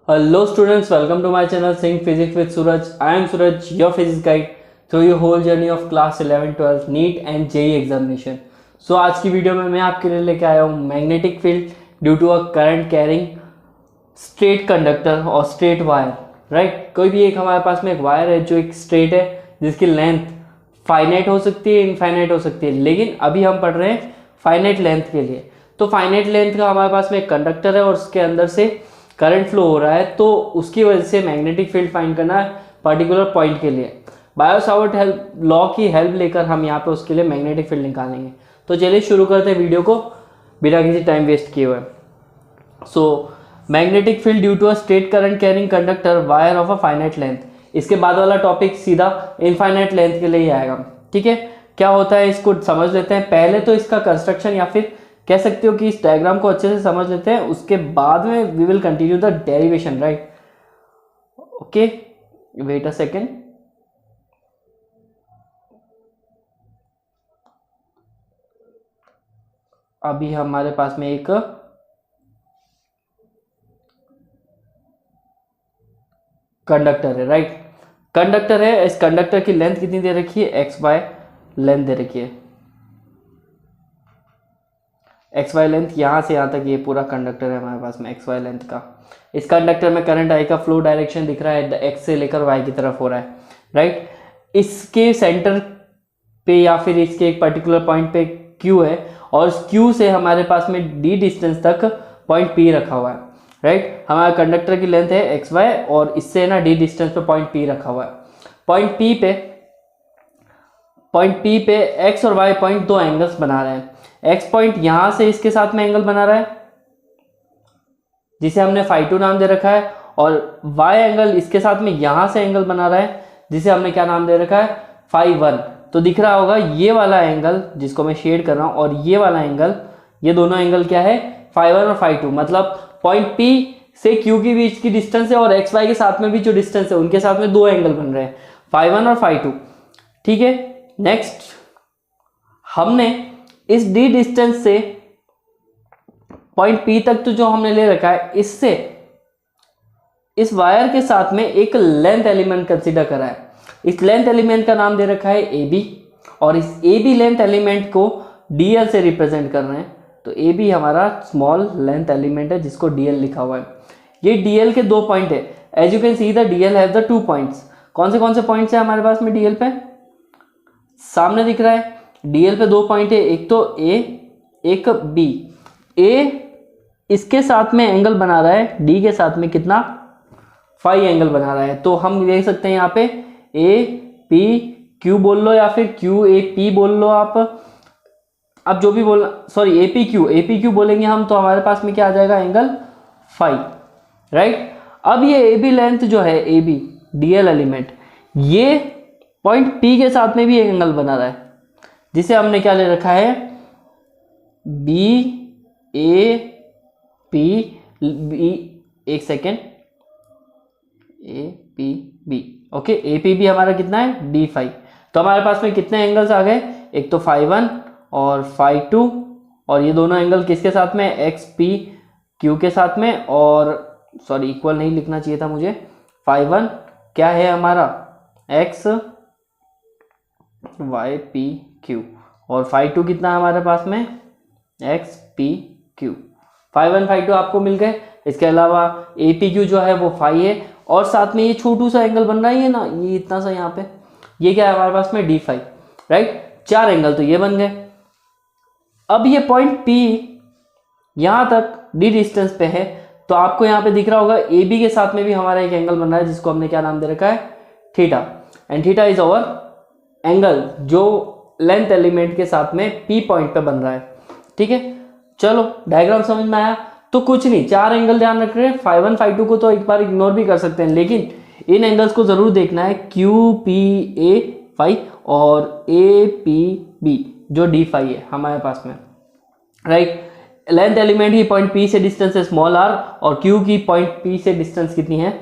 Hello students, welcome to my channel Think Physics with Suraj. I am Suraj, your physics guide through your whole journey of class 11, 12, NEET and JEE examination. So आज की video में मैं आपके लिए लेके आया हूँ magnetic field due to a current carrying straight conductor और स्ट्रेट वायर, राइट। कोई भी एक हमारे पास में एक वायर है जो एक स्ट्रेट है जिसकी लेंथ फाइनाइट हो सकती है, इनफाइनाइट हो सकती है, लेकिन अभी हम पढ़ रहे हैं फाइनाइट लेंथ के लिए। तो फाइनाइट लेंथ का हमारे पास में एक कंडक्टर है और उसके अंदर से करंट फ्लो हो रहा है, तो उसकी वजह से मैग्नेटिक फील्ड फाइंड करना है पर्टिकुलर पॉइंट के लिए। बायो-सावर्ट लॉ की हेल्प लेकर हम यहाँ पे उसके लिए मैग्नेटिक फील्ड निकालेंगे। तो चलिए शुरू करते हैं वीडियो को बिना किसी टाइम वेस्ट किए हुए। So magnetic field due to a straight current carrying conductor wire of a finite length. इसके बाद वाला टॉपिक सीधा इनफाइनाइट लेंथ के लिए ही आएगा, ठीक है। क्या होता है इसको समझ लेते हैं। पहले तो इसका कंस्ट्रक्शन या फिर कह सकते हो कि इस डायग्राम को अच्छे से समझ लेते हैं, उसके बाद में we will continue the derivation, right. Okay, wait a second. अभी हमारे पास में एक कंडक्टर है, राइट। कंडक्टर है, इस कंडक्टर की लेंथ कितनी दे रखी है, एक्स वाई लेंथ दे रखी है। एक्स वाई लेंथ यहाँ से यहाँ तक ये पूरा कंडक्टर है हमारे पास में एक्स वाई लेंथ का। इस कंडक्टर में करंट आई का फ्लो डायरेक्शन दिख रहा है, एक्स से लेकर वाई की तरफ हो रहा है, राइट। इसके सेंटर पे या फिर इसके एक पर्टिकुलर पॉइंट पे क्यू है और इस क्यू से हमारे पास में डी डिस्टेंस तक पॉइंट पी रखा हुआ है, राइट। हमारा कंडक्टर की लेंथ है एक्स वाई और इससे ना डी डिस्टेंस पे पॉइंट पी रखा हुआ है। पॉइंट पी पे एक्स और वाई पॉइंट दो एंगल्स बना रहे हैं। एक्स पॉइंट यहां से इसके साथ में एंगल बना रहा है जिसे हमने φ2 नाम दे रखा है, और वाई एंगल इसके साथ में यहां से एंगल बना रहा है जिसे हमने क्या नाम दे रखा है, φ1। तो दिख रहा होगा ये वाला एंगल जिसको मैं शेड कर रहा हूं और ये वाला एंगल, ये दोनों एंगल क्या है, φ1 और φ2। मतलब पॉइंट P से Q के बीच की डिस्टेंस है और एक्स वाई के साथ में भी जो डिस्टेंस है उनके साथ में दो एंगल बन रहे हैं, φ1 और φ2, ठीक है। नेक्स्ट हमने इस डी डिस्टेंस से पॉइंट P तक तो जो हमने ले रखा है, इससे इस वायर के साथ में एक लेंथ एलिमेंट कंसीडर करा है। इस लेंथ एलिमेंट का नाम दे रखा है AB और इस AB लेंथ एलिमेंट को DL से रिप्रेजेंट कर रहे हैं। तो AB हमारा स्मॉल लेंथ एलिमेंट है जिसको DL लिखा हुआ है। ये DL के दो पॉइंट है। As you can see the DL have the 2 points. कौन से पॉइंट्स है हमारे पास में DL पे, सामने दिख रहा है। DL पे दो पॉइंट है, एक तो A एक B। A इसके साथ में एंगल बना रहा है, D के साथ में कितना, फाई एंगल बना रहा है। तो हम देख सकते हैं यहाँ पे APQ बोल लो या फिर QAP बोल लो आप जो भी बोलना, सॉरी APQ बोलेंगे हम तो हमारे पास में क्या आ जाएगा, एंगल फाई, राइट। अब ये AB लेंथ जो है, AB DL एलिमेंट, ये पॉइंट P के साथ में भी एक एंगल बना रहा है जिसे हमने क्या ले रखा है, BAP, एक सेकेंड, APB, ओके। APB हमारा कितना है, D5। तो हमारे पास में कितने एंगल्स आ गए, एक तो φ1 और φ2, और ये दोनों एंगल किसके साथ में, XPQ के साथ में, और सॉरी इक्वल नहीं लिखना चाहिए था मुझे। φ1 क्या है हमारा, XYPQ, और φ2 कितना है हमारे पास में, XPQ। φ1 φ2 आपको मिल गए। इसके अलावा APQ जो है वो फाई है, और साथ में ये छोटू सा एंगल बन रहा है ना, ये इतना सा यहाँ पे, ये क्या है हमारे पास में, D5, राइट। चार एंगल तो ये बन गए। अब ये पॉइंट P यहाँ तक डी डिस्टेंस पे है, तो आपको यहाँ पे दिख रहा होगा AB के साथ में भी हमारा एक एंगल बन रहा है जिसको हमने क्या नाम दे रखा है, theta. And theta is hour angle जो लेंथ एलिमेंट के साथ में P पॉइंट पे बन रहा है, ठीक है। चलो डायग्राम समझ में आया। तो कुछ नहीं, चार एंगल ध्यान रख रहे हैं। φ1 φ2 को तो एक बार इग्नोर भी कर सकते हैं, लेकिन इन एंगल्स को जरूर देखना है, QPA फाई और APB जो D5 है हमारे पास में, राइट। लेंथ एलिमेंट की पॉइंट P से डिस्टेंस है स्मॉल r, और Q की पॉइंट P से डिस्टेंस कितनी है,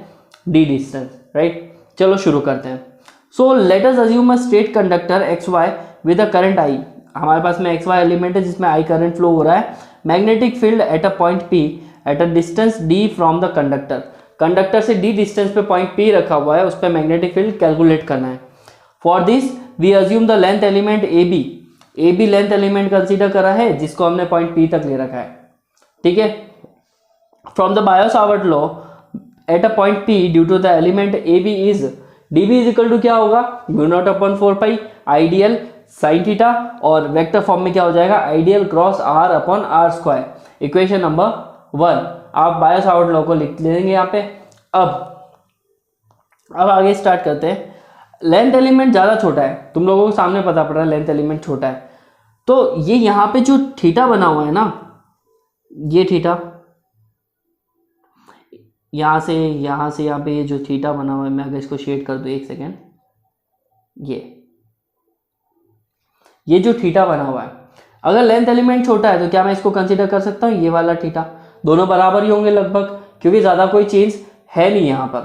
D डिस्टेंस, राइट। चलो शुरू करते हैं। So let us assume a straight conductor XY with a current I। हमारे पास में XY एलिमेंट है जिसमें I करंट फ्लो हो रहा है। Magnetic field at a point P at a distance D from the conductor. Conductor से D distance पे पॉइंट पी रखा हुआ है, उस पर मैग्नेटिक फील्ड कैलकुलेट करना है। For this we assume the length element A B length element consider करा है, जिसको हमने पॉइंट पी तक ले रखा है, ठीक है। From the Biot Savart law at a point P due to the element A B is D B is equal to क्या होगा, mu naught upon 4 pi ideal sine theta, और वेक्टर फॉर्म में क्या हो जाएगा, ideal cross R upon R square, equation number 1। आप Biot-Savart law को लिख लेंगे यहाँ पे। अब आगे स्टार्ट करते हैं। लेंथ एलिमेंट ज़्यादा छोटा है, तुम लोगों को सामने पता पड़ रहा है लेंथ एलिमेंट छोटा है, तो ये यहाँ पे जो थीटा बना हुआ है ना, ये थीटा यहाँ से यहाँ पे ये जो थीटा बना हुआ है, मैं अगर इसको शेड कर दूँ 1 सेकेंड, ये जो थीटा बना हुआ है, अगर लेंथ एलिमेंट छोटा है तो क्या मैं इसको कंसीडर कर सकता हूँ, ये वाला थीटा, दोनों बराबर ही होंगे लगभग, क्योंकि ज़्यादा कोई चेंज है नहीं यहाँ पर।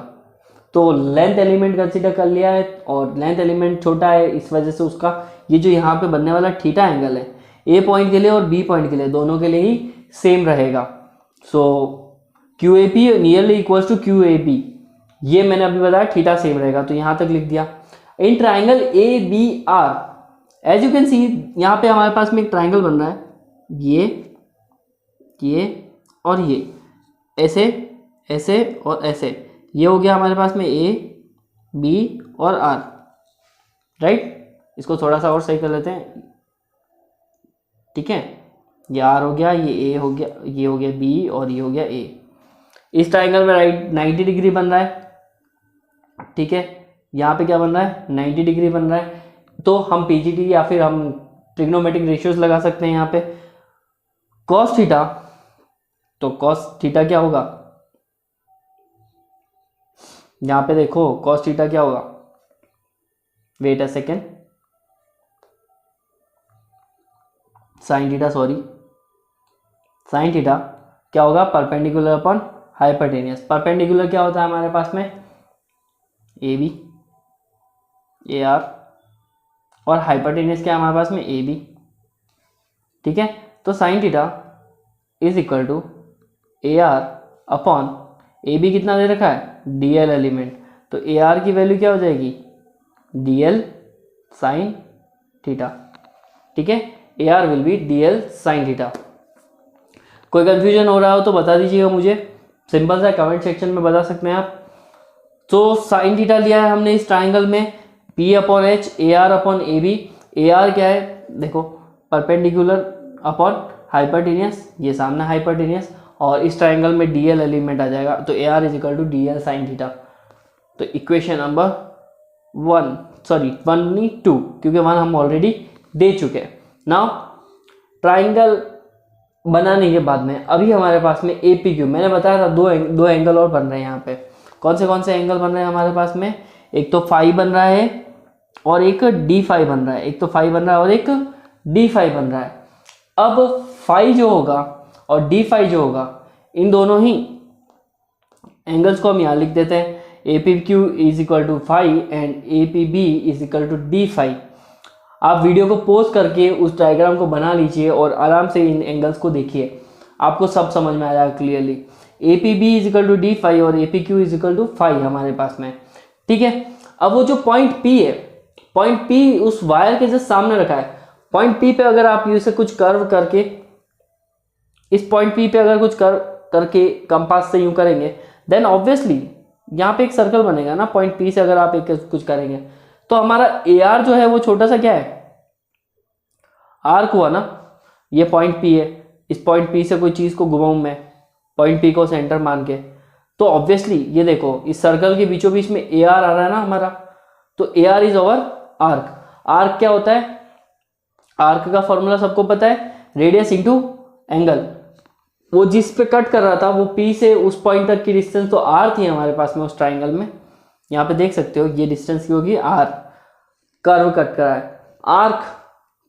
तो लेंथ एलिमेंट कंसीडर कर लिया है, और लेंथ एलिमेंट छोटा है, इस वजह से उसका ये जो यहाँ पे बनने वाला थीटा एंगल है, ए पॉइंट के लिए और बी पॉइंट के लिए, दोनों के लिए ही सेम रहेगा। So Q A P nearly equals to Q A B, ये मैंने अभी बताया थीटा सेम रहेगा, तो यहाँ तक लिख दिया। In triangle A B R as you can see, यहाँ पे हमारे पास में एक ट्राइंगल बन रहा है, ये और ये, ऐसे ऐसे और ऐसे, ये हो गया हमारे पास में ए बी और आर, राइट। इसको थोड़ा सा और सही कर लेते हैं, ठीक है। ये आर हो गया, ये ए हो गया, ये हो गया बी और ये हो गया ए। इस ट्राइंगल में राइट 90 डिग्री बन रहा है, ठीक है। यहाँ पे क्या बन रहा है, 90 डिग्री बन रहा है। तो हम पीजीटी या फिर हम ट्रिग्नोमेट्रिक रेशियोज लगा सकते हैं यहाँ पे। कॉस थीटा, तो कॉस थीटा क्या होगा, यहाँ पे देखो कॉस थीटा क्या होगा, wait a second, sine theta, sorry, sine theta क्या होगा, परपेंडिकुलर अपॉन हाइपोटेनियस। परपेंडिकुलर क्या होता है हमारे पास में, ए बी ए आर, और हाइपोटेनियस क्या है हमारे पास में, ए बी, ठीक है। तो sine theta is equal to A R upon A B कितना दे रखा है, डी एल एलिमेंट, तो ए आर की वैल्यू क्या हो जाएगी, डी एल साइन थीटा, ठीक है। A R will be D L sine theta. कोई कंफ्यूजन हो रहा हो तो बता दीजिएगा मुझे, सिंपल सा कमेंट सेक्शन में बता सकते हैं आप। तो साइन थीटा लिया है हमने इस ट्राइंगल में, P upon H, A R upon A B. A R क्या है, देखो परपेंडिकुलर अपॉन हाइपोटेनियस, ये सामने हाइपोटेनियस, और इस ट्राइंगल में डी एल एलिमेंट आ जाएगा, तो A R is equal to D L sine theta. तो इक्वेशन नंबर 1 नहीं 2, क्योंकि 1 हम ऑलरेडी दे चुके हैं। नाउ ट्राइंगल बनाने के बाद में अभी हमारे पास में ए पी क्यू, मैंने बताया था दो एंगल और बन रहे हैं यहाँ पे। कौन से एंगल बन रहे हैं हमारे पास में, एक तो फाई बन रहा है और एक डी फाई बन रहा है, एक तो फाई बन रहा है और एक डी फाई बन रहा है। अब फाई जो होगा और डी फाई जो होगा, इन दोनों ही एंगल्स को हम यहाँ लिख देते हैं, A P Q is equal to phi and A P B is equal to D phi. आप वीडियो को पॉज करके उस डायग्राम को बना लीजिए और आराम से इन एंगल्स को देखिए, आपको सब समझ में आ जाएगा clearly. A P B is equal to D phi और A P Q is equal to phi हमारे पास में, ठीक है। अब वो जो पॉइंट पी है, पॉइंट पी उस वायर के जस्ट सामने रखा है। पॉइंट पी पे अगर आप इसे कुछ कर्व करके, इस पॉइंट पी पे अगर कुछ कर्व करके कंपास से यूं करेंगे, देन ऑब्वियसली यहाँ पे एक सर्कल बनेगा ना। पॉइंट पी से अगर आप एक कुछ करेंगे तो हमारा ए आर जो है वो छोटा सा क्या है, आर्क हुआ ना। ये पॉइंट पी है, इस पॉइंट पी से कोई चीज़ को घुमाऊं मैं, पॉइंट पी को सेंटर मान के, तो ऑब्वियसली ये देखो इस सर्कल के बीचों बीच में ए आर आ रहा है ना हमारा, तो A R is over arc. Arc क्या होता है, आर्क का फॉर्मूला सबको पता है, रेडियस इंटू एंगल। वो जिस पे कट कर रहा था वो पी से उस पॉइंट तक की डिस्टेंस तो आर थी हमारे पास में उस ट्राइंगल में। यहाँ पे देख सकते हो ये डिस्टेंस की होगी आर, कर्व कट करा है आर्क,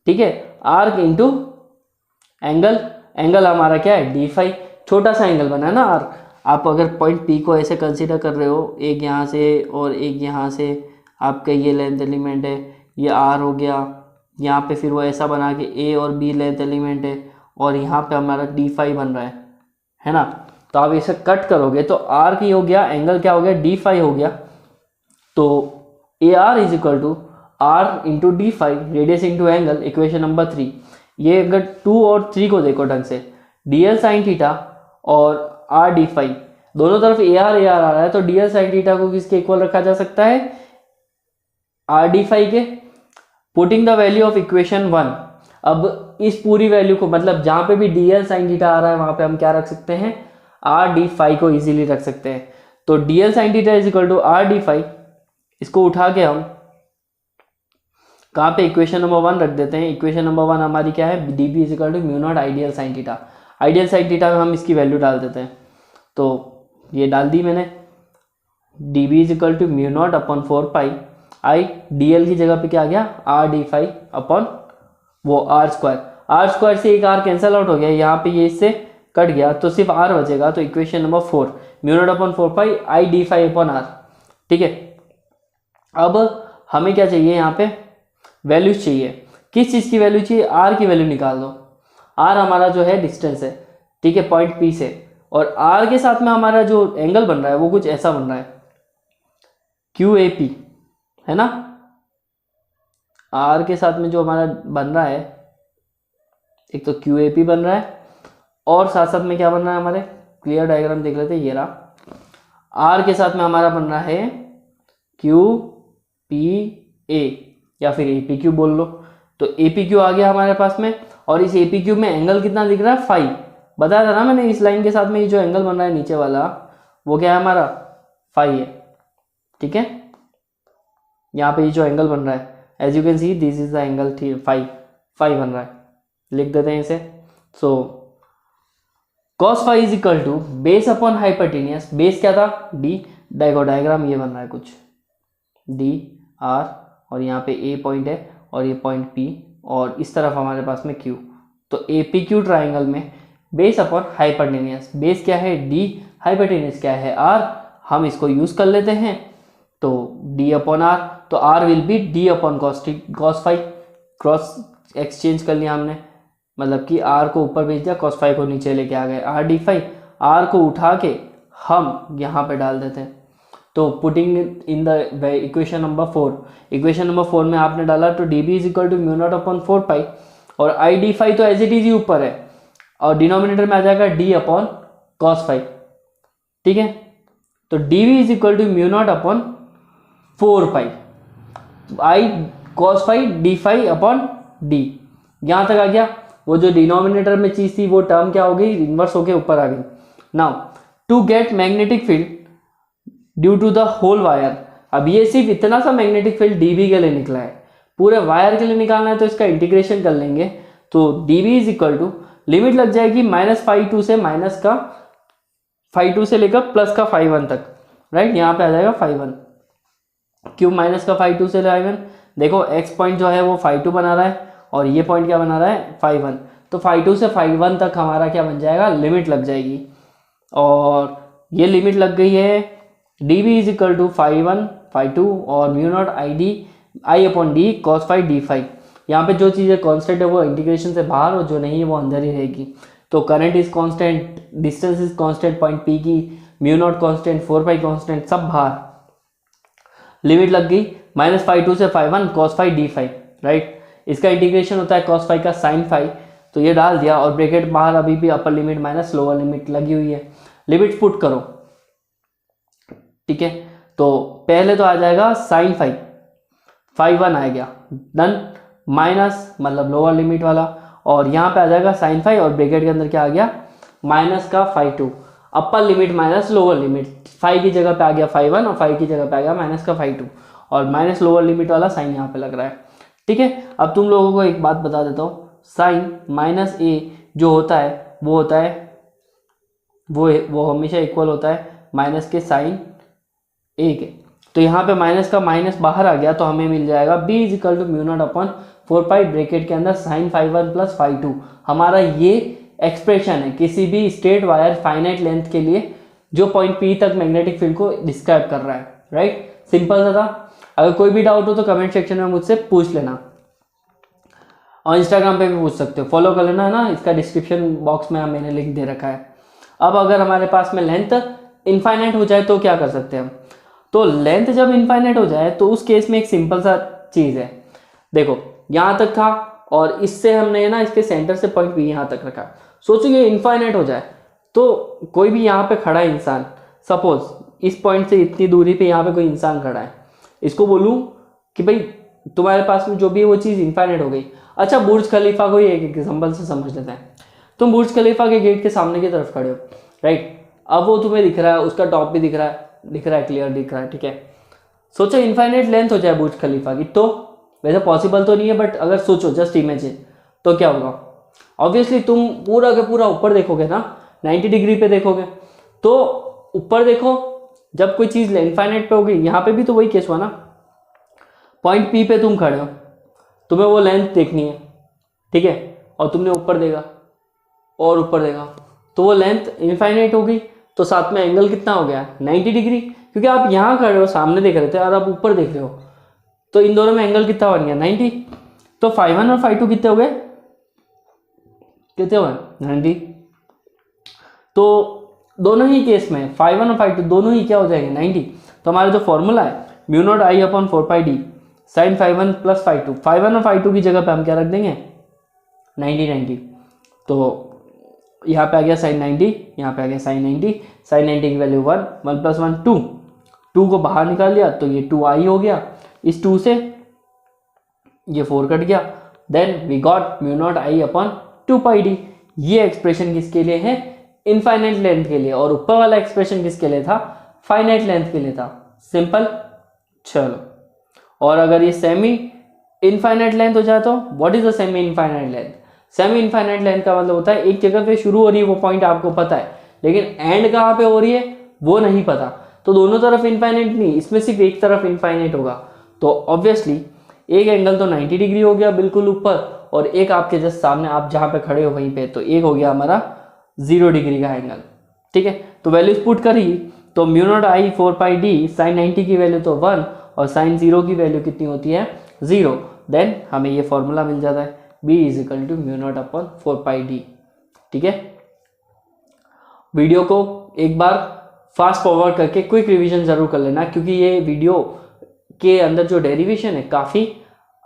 ठीक है। आर्क इंटू एंगल, एंगल हमारा क्या है डी फाई, छोटा सा एंगल बना है ना आर्क। आप अगर पॉइंट पी को ऐसे कंसीडर कर रहे हो, एक यहाँ से और एक यहाँ से, आपका ये लेंथ एलिमेंट है, ये आर हो गया, यहाँ पे फिर वो ऐसा बना के ए और बी लेंथ एलिमेंट है, और यहाँ पे हमारा डी फाई बन रहा है ना। तो आप इसे कट करोगे तो आर की हो गया, एंगल क्या हो गया, डी फाई हो गया। तो A R is equal to R into D phi, radius into angle, equation number 3। ये अगर 2 और 3 को देखो ढंग से, डी एल साइन थीटा और आर डी फाई, दोनों तरफ ए आर आ रहा है, तो डी एल साइन थीटा को किसके इक्वल रखा जा सकता है, आर डी फाई के। Putting the value of equation 1, अब इस पूरी वैल्यू को, मतलब जहां पे भी डी एल साइन थीटा आ रहा है वहां पे हम क्या रख सकते हैं, आर डी फाई को इजीली रख सकते हैं। तो D L sine theta is equal to R D phi, इसको उठा के हम कहाँ पे इक्वेशन नंबर 1 रख देते हैं। इक्वेशन नंबर 1 हमारी क्या है, D B is equal to mu naught ideal sine theta. Ideal sine theta में हम इसकी वैल्यू डाल देते हैं, तो ये डाल दी मैंने, D B is equal to mu naught upon 4 pi I, D L की जगह पे क्या आ गया, आर डी फाई अपॉन वो आर स्क्वायर से एक आर कैंसल आउट हो गया, यहाँ पे ये इससे कट गया तो सिर्फ आर बचेगा। तो equation number 4 mu naught upon 4 pi I D phi upon R. ठीक है, अब हमें क्या चाहिए, यहाँ पे वैल्यूज चाहिए। किस चीज़ की वैल्यू चाहिए, आर की वैल्यू निकाल दो। आर हमारा जो है डिस्टेंस है, ठीक है, पॉइंट पी से, और आर के साथ में हमारा जो एंगल बन रहा है वो कुछ ऐसा बन रहा है, क्यू ए पी, है ना। आर के साथ में जो हमारा बन रहा है, एक तो क्यू ए पी बन रहा है, और साथ साथ में क्या बन रहा है, हमारे क्लियर डायग्राम देख लेते हैं, ये रहा। आर के साथ में हमारा बन रहा है क्यू पी ए, या फिर ए पी क्यू बोल लो। तो ए पी क्यू आ गया हमारे पास में, और इस ए पी क्यू में एंगल कितना दिख रहा है, फाई। बताया था ना मैंने, इस लाइन के साथ में ये जो एंगल बन रहा है नीचे वाला, वो क्या है हमारा, फाई है। ठीक है, यहाँ पे ये जो एंगल बन रहा है, as you can see this is the angle, phi बन रहा है, लिख देते हैं इसे। So cos phi is equal to base upon hypotenuse, base क्या था, डी, डायग्राम ये बन रहा है कुछ, डी आर, और यहाँ पे ए पॉइंट है और ये पॉइंट पी, और इस तरफ हमारे पास में क्यू। तो ए पी क्यू ट्राइंगल में बेस अपॉन हाइपोटेनियस, बेस क्या है डी, हाइपोटेनियस क्या है आर, हम इसको यूज कर लेते हैं। तो डी अपॉन आर, तो R will be D upon cos phi, cross exchange कर लिया हमने, मतलब कि आर को ऊपर भेज दिया, कॉस फाई को नीचे लेके आ गए, आर डी फाई। आर को उठा के हम यहाँ पे डाल देते हैं, तो putting in the equation number 4, equation number 4 में आपने डाला तो D B is equal to mu naught upon 4 pi, और आई डी फाई तो एज इट इज ही ऊपर है, और डिनोमिनेटर में आ जाएगा डी अपॉन कॉस फाई। ठीक है, तो D V is equal to mu naught upon 4 pi I cos phi D phi upon D. यहाँ तक आ गया, वो जो डिनोमिनेटर में चीज थी वो टर्म क्या हो गई, इन्वर्स होके ऊपर आ गई। Now to get magnetic field due to the whole wire, अब ये सिर्फ इतना सा मैग्नेटिक फील्ड डीबी के लिए निकला है, पूरे वायर के लिए निकालना है तो इसका इंटीग्रेशन कर लेंगे। तो D B is equal to, limit लग जाएगी -φ2 से माइनस का φ2 से लेकर प्लस का φ1 तक, राइट। यहाँ पे आ जाएगा φ1, क्यों माइनस का φ2 से φ1, देखो x पॉइंट जो है वो φ2 बना रहा है, और ये पॉइंट क्या बना रहा है, φ1। तो φ2 से φ1 तक हमारा क्या बन जाएगा, लिमिट लग जाएगी, और ये लिमिट लग गई है। D B is equal to φ1 φ2 और mu naught I upon D cos phi D phi. यहाँ पे जो चीज़ें कांस्टेंट है वो इंटीग्रेशन से बाहर, और जो नहीं है वो अंदर ही रहेगी। तो current is constant, distance is constant point P की, mu naught constant, 4 pi constant, सब बाहर। लिमिट लग गई -φ2 से φ1 cos phi D phi, right. इसका इंटीग्रेशन होता है कॉस फाई का साइन फाई, तो ये डाल दिया, और ब्रैकेट बाहर अभी भी upper limit minus lower limit लगी हुई है। लिमिट पुट करो, ठीक है। तो पहले तो आ जाएगा साइन फाई, φ1 आ गया, डन, माइनस मतलब लोअर लिमिट वाला, और यहाँ पे आ जाएगा साइन फाई, और ब्रैकेट के अंदर क्या आ गया, माइनस का φ2, upper limit minus lower limit, phi की जगह पे आ गया φ1 और फाई की जगह पे आ गया माइनस का φ2, और माइनस लोअर लिमिट वाला साइन यहाँ पे लग रहा है। ठीक है, अब तुम लोगों को एक बात बता देता हूँ, साइन माइनस ए जो होता है वो होता है वो हमेशा इक्वल होता है माइनस के साइन ए के। तो यहाँ पे माइनस का माइनस बाहर आ गया, तो हमें मिल जाएगा b is equal to mu naught upon 4 pi bracket के अंदर साइन φ1 प्लस φ2। हमारा ये एक्सप्रेशन है किसी भी स्ट्रेट वायर फाइनाइट लेंथ के लिए जो पॉइंट P तक मैग्नेटिक फील्ड को डिस्क्राइब कर रहा है, राइट। सिंपल सा था। अगर कोई भी डाउट हो तो कमेंट सेक्शन में मुझसे पूछ लेना, और इंस्टाग्राम पे भी पूछ सकते हो, फॉलो कर लेना, है ना। इसका डिस्क्रिप्शन बॉक्स में मैंने लिंक दे रखा है। अब अगर हमारे पास में लेंथ इनफाइनाइट हो जाए तो क्या कर सकते हैं हम? तो लेंथ जब इनफाइनाइट हो जाए तो उस केस में एक सिंपल सा चीज़ है, देखो यहाँ तक था और इससे हमने ना इसके सेंटर से पॉइंट भी यहाँ तक रखा। सोचो ये इनफाइनाइट हो जाए तो कोई भी यहाँ पे खड़ा है इंसान, सपोज इस पॉइंट से इतनी दूरी पे यहाँ पे कोई इंसान खड़ा है, इसको बोलूँ कि भाई तुम्हारे पास में जो भी है वो चीज़ इनफाइनाइट हो गई। अच्छा बुर्ज खलीफा को ही एक एग्जाम्पल से समझ लेते हैं। तुम बुर्ज खलीफा के गेट के सामने की तरफ खड़े हो, राइट? अब वो तुम्हें दिख रहा है, उसका टॉप भी दिख रहा है, क्लियर दिख रहा है, ठीक है। सोचो इनफाइनाइट लेंथ हो जाए बुर्ज खलीफा की, तो वैसे पॉसिबल तो नहीं है, बट अगर सोचो जस्ट इमेजिन, तो क्या होगा? ऑब्वियसली तुम पूरा के पूरा ऊपर देखोगे ना, 90 डिग्री पे देखोगे। तो ऊपर देखो, जब कोई चीज़ इनफाइनाइट पे होगी, यहाँ पे भी तो वही केस हुआ ना, पॉइंट पी पे तुम खड़े हो, तुम्हें वो लेंथ देखनी है, ठीक है, और तुमने ऊपर देखा और ऊपर देखा, तो वो लेंथ इनफाइनाइट हो गई, तो साथ में एंगल कितना हो गया? 90 डिग्री, क्योंकि आप यहाँ खड़े हो सामने देख रहे थे और आप ऊपर देख रहे हो, तो इन दोनों में एंगल कितना बन गया? 90। तो φ1 और φ2 कितने हो गए? कितने हुए? 90। तो दोनों ही केस में φ1 और φ2 दोनों ही क्या हो जाएंगे? 90। तो हमारा जो फॉर्मूला है μ0I/4πd sin φ1 प्लस φ2, φ1 और φ2 की जगह पे हम क्या रख देंगे? 90। तो यहाँ पे आ गया sin 90, यहाँ पे आ गया sin 90, sin 90 की वैल्यू 1, 1 + 1 2, 2 को बाहर निकाल लिया तो ये 2i हो गया, इस 2 से ये 4 कट गया, देन वी गॉट μ0I/2πd। ये एक्सप्रेशन किसके लिए है? इनफाइनाइट लेंथ के लिए, और ऊपर वाला एक्सप्रेशन किसके लिए था? फाइनाइट लेंथ के लिए था। सिंपल। चलो, और अगर ये सेमी इनफाइनाइट लेंथ हो जाए तो what is the semi infinite length? Semi infinite length का मतलब होता है एक जगह पे शुरू हो रही है वो पॉइंट आपको पता है, लेकिन एंड कहाँ पे हो रही है वो नहीं पता। तो दोनों तरफ इनफाइनाइट नहीं, इसमें सिर्फ एक तरफ इनफाइनाइट होगा। तो ऑब्वियसली एक एंगल तो 90 डिग्री हो गया बिल्कुल ऊपर, और एक आपके जस्ट सामने आप जहाँ पे खड़े हो वहीं पे, तो एक हो गया हमारा 0 डिग्री का एंगल, ठीक है। तो वैल्यूज पुट करी तो μ0I/4πd sin 90 की वैल्यू तो 1 और sin 0 की वैल्यू कितनी होती है? 0। देन हमें ये फॉर्मूला मिल जाता है b = μ0/4πd, ठीक है। वीडियो को एक बार फास्ट फॉरवर्ड करके क्विक रिवीजन जरूर कर लेना, क्योंकि ये वीडियो के अंदर जो डेरिवेशन है काफ़ी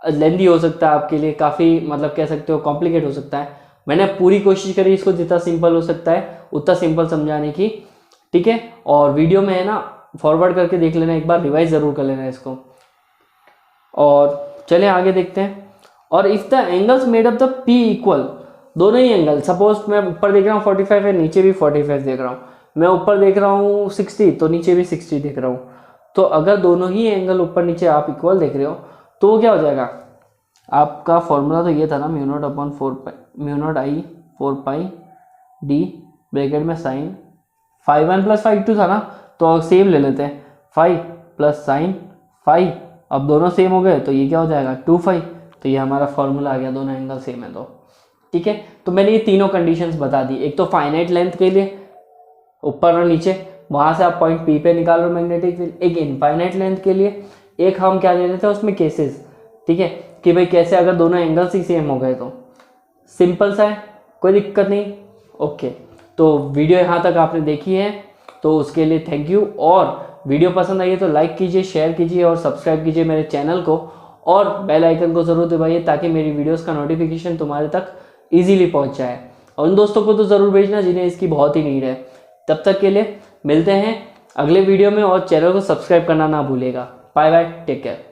लेंदी हो सकता है आपके लिए, काफ़ी मतलब कह सकते हो कॉम्प्लिकेट हो सकता है। मैंने पूरी कोशिश करी इसको जितना सिंपल हो सकता है उतना सिंपल समझाने की, ठीक है। और वीडियो में है ना फॉरवर्ड करके देख लेना, एक बार रिवाइज ज़रूर कर लेना इसको। और चलिए आगे देखते हैं। और if the angles made up the P equal, दोनों ही एंगल, सपोज मैं ऊपर देख रहा हूँ 45 है, नीचे भी 45 देख रहा हूँ, मैं ऊपर देख रहा हूँ 60 तो नीचे भी 60 देख रहा हूँ, तो अगर दोनों ही एंगल ऊपर नीचे आप इक्वल देख रहे हो तो वो क्या हो जाएगा? आपका फॉर्मूला तो ये था ना μ0I/4πd ब्रैकेट में साइन φ1 + φ2 था ना, तो सेम ले लेते हैं, φ + sin φ, अब दोनों सेम हो गए तो ये क्या हो जाएगा? 2φ। तो ये हमारा फॉर्मूला आ गया, दोनों एंगल सेम है तो, ठीक है। तो मैंने ये तीनों कंडीशंस बता दी, एक तो फाइनाइट लेंथ के लिए ऊपर और नीचे, वहाँ से आप पॉइंट पी पे निकाल रहे हो मैग्नेटिक फील्ड, एक इनफाइनाइट लेंथ के लिए, एक हम क्या ले लेते हैं उसमें केसेस, ठीक है, कि भाई कैसे अगर दोनों एंगल्स ही सेम हो गए तो। सिंपल सा है, कोई दिक्कत नहीं, ओके। तो वीडियो यहाँ तक आपने देखी है तो उसके लिए थैंक यू, और वीडियो पसंद आई है तो लाइक कीजिए, शेयर कीजिए और सब्सक्राइब कीजिए मेरे चैनल को, और बेल आइकन को ज़रूर दबाइए ताकि मेरी वीडियोस का नोटिफिकेशन तुम्हारे तक इजीली पहुंच जाए। और उन दोस्तों को तो ज़रूर भेजना जिन्हें इसकी बहुत ही नीड है। तब तक के लिए मिलते हैं अगले वीडियो में, और चैनल को सब्सक्राइब करना ना भूलिएगा। Bye bye, take care.